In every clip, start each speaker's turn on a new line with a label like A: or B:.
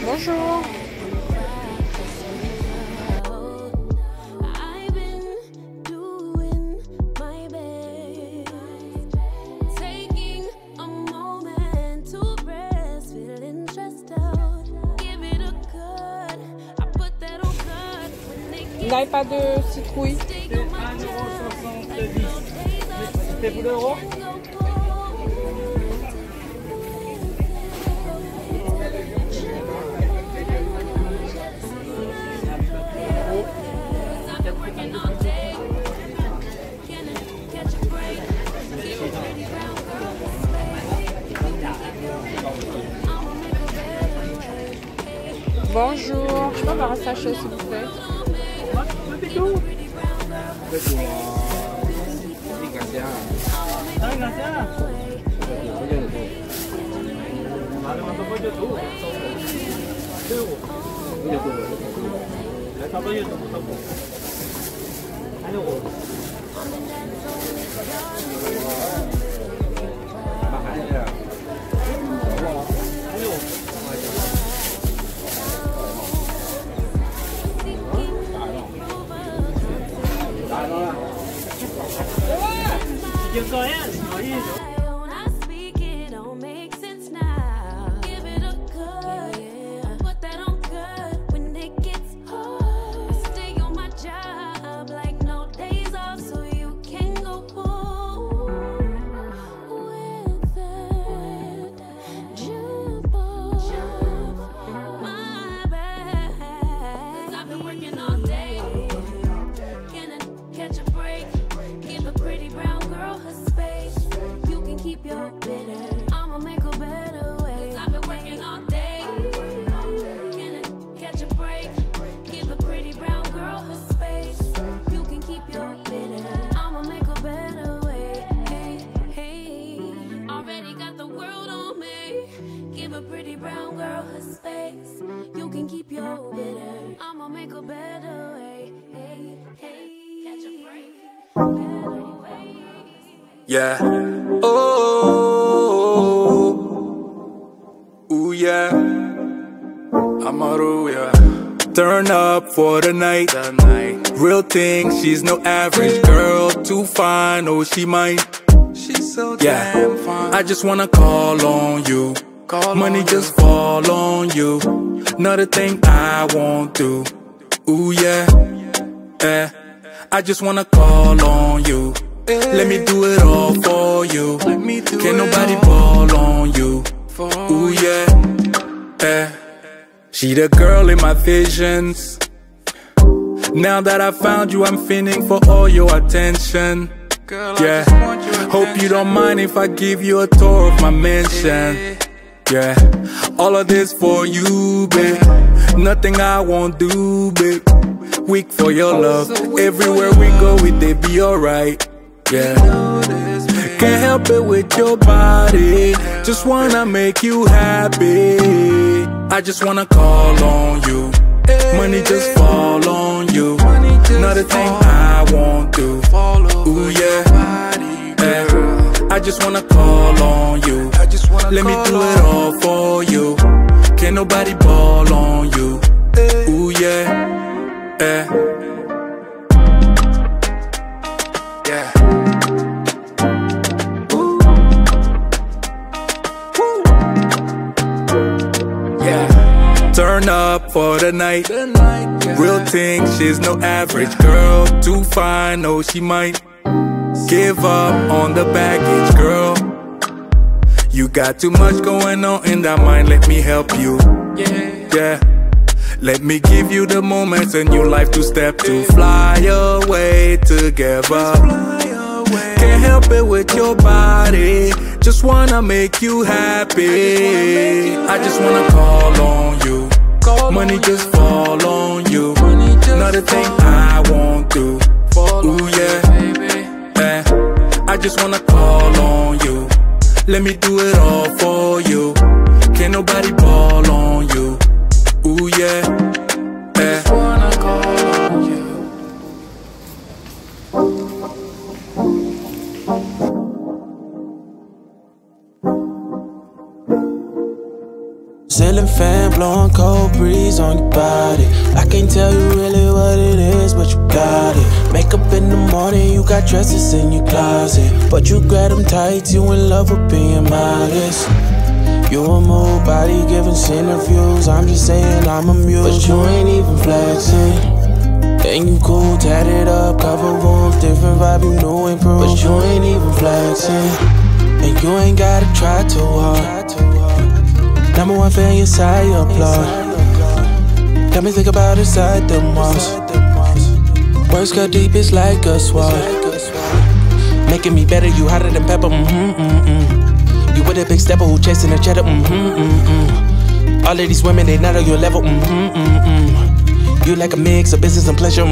A: Bonjour. Vous n'avez pas de citrouille?
B: C'est 1,70 €. C'était pour l'euro?
A: Bonjour, je peux avoir un sachet s'il vous plaît?
C: Yeah. Oh, ooh, yeah. I'm a roll, yeah. Turn up for the night. Real thing, she's no average girl. Too fine, oh, she mine. She's so damn fine. I just wanna call on you. Money just fall on you. Another thing I won't do. Ooh, yeah. Yeah. I just wanna call on you. Let me do it all for you. Can't nobody ball on you. Ooh, yeah. Yeah. She the girl in my visions. Now that I found you, I'm feeling for all your attention. Yeah. Hope you don't mind if I give you a tour of my mansion. Yeah. All of this for you, babe. Nothing I won't do, babe. Weak for your love. Everywhere we go, they be alright. Yeah. Can't help it with your body. Just wanna make you happy. I just wanna call on you. Money just fall on you. Not a thing I won't do. Ooh yeah. I just wanna call on you. Let me do it all for you. Can't nobody ball on you. Ooh yeah. Yeah. Turn up for the night. Real thing, she's no average girl. Too fine, no, she might give up on the baggage, girl. You got too much going on in that mind. Let me help you. Yeah. Let me give you the moments in your life to step to. Fly away together. Can't help it with your body. Just wanna make you happy. I just wanna call on you. Money just fall on you. Not a thing I won't do. Ooh yeah. I just wanna call on you. Let me do it all for you. Can't nobody ball on you. Ooh yeah. Just wanna call on you.
B: Ceiling fan blowing cold breeze on your body. I can't tell you really what it is, but you got it. Makeup in the morning, you got dresses in your closet, but you grab them tight, you in love with being modest. You a move body giving interviews. I'm just saying I'm amused, but you ain't even flexing. And you cool, tatted up, cover warmth, different vibe, you know improved, but you ain't even flexing. And you ain't gotta try too hard. Number one fan, your side, your applaud. Got me think about inside the walls. Words cut deep, it's like a sword. Making me better, you hotter than pepper, You with a big stepper who chasing a cheddar, All of these women, they not on your level, You like a mix of business and pleasure,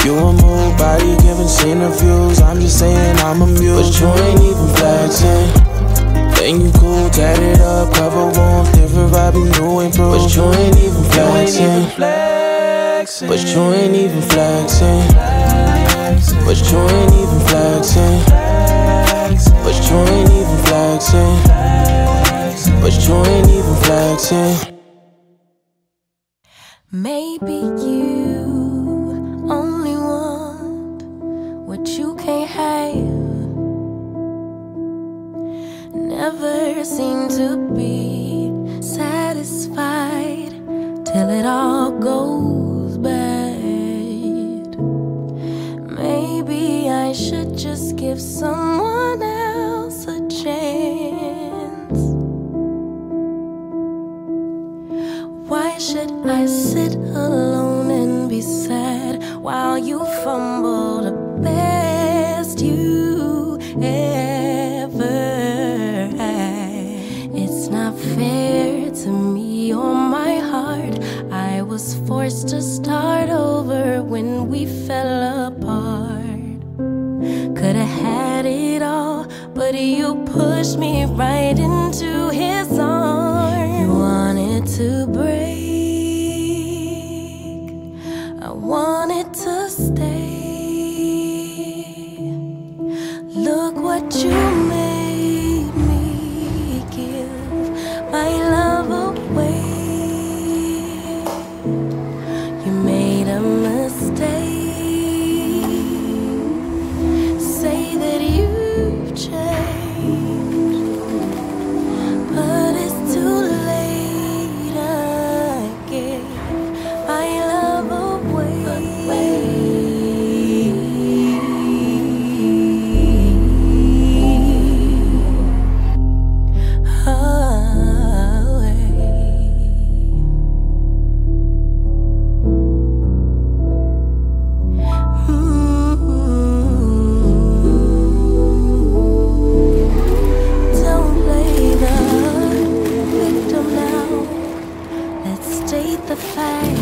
B: You a move body giving interviews. I'm just saying I'm amused, but you ain't even flexing. And you cool, tatted up, cover warmth, different vibe, you know improved, but you ain't even flexing. But you ain't even flexing. But you ain't even flexing. But you ain't even flexing. But you ain't even flexing.
D: Maybe you only want what you can't have. Never seem to be satisfied till it all goes bad. Maybe I should just give someone else a chance. Why should I sit alone and be sad while you fumble the best you ever? It's not fair to me or my heart. I was forced to start over when we fell apart. Could've had it all, but you pushed me right into his arms. You wanted to break, I wanted to stay. Look what you made me give my love away. You made a mistake. Say that you've changed, but it's too late. I gave my love away. The facts.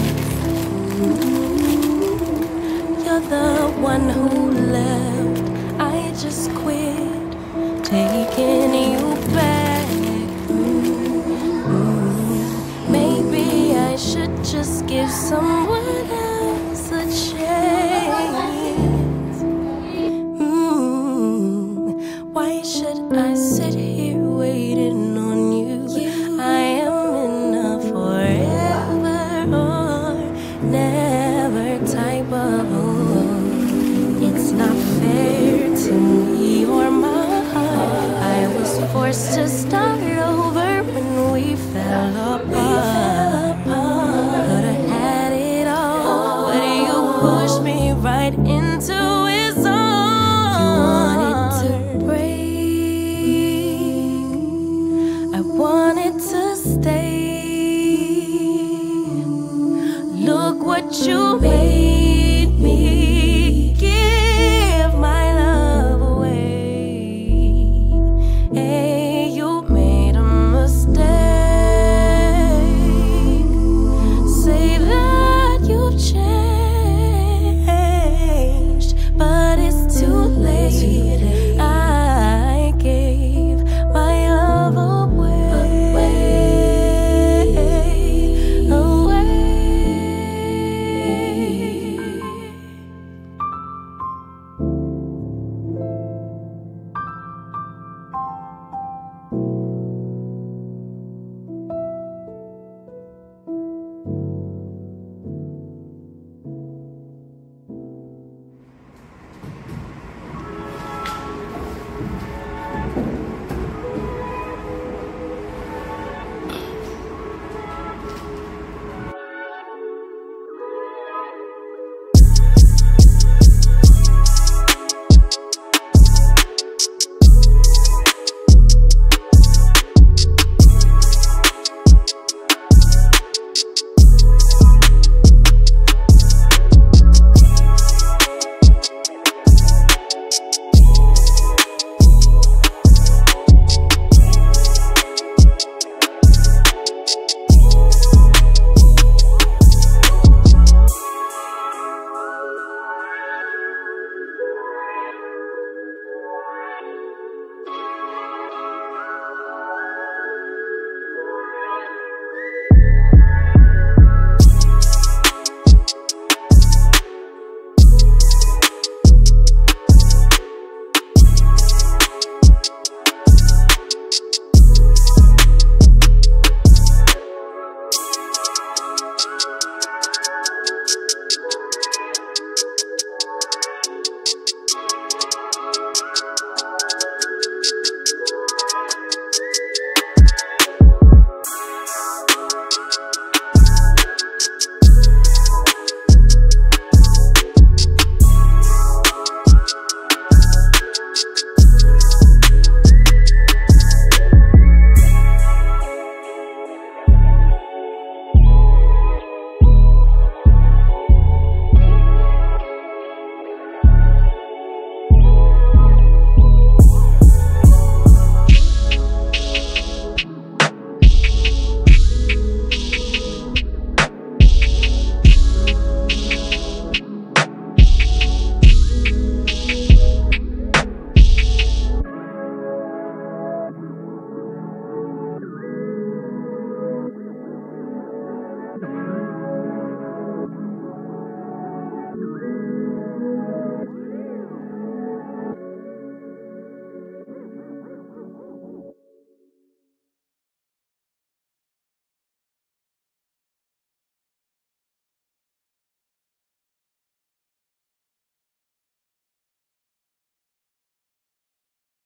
D: You're the one who left. I just quit taking you back. Maybe I should just give someone else a chance. Why should I sit here waiting on you? I am in a forever or never type of mood. It's not fair to me or my heart. I was forced to start over when we fell apart. Could've had it all, but you pushed me right into his arms. You wanted to break, I wanted to stay. Look what you made.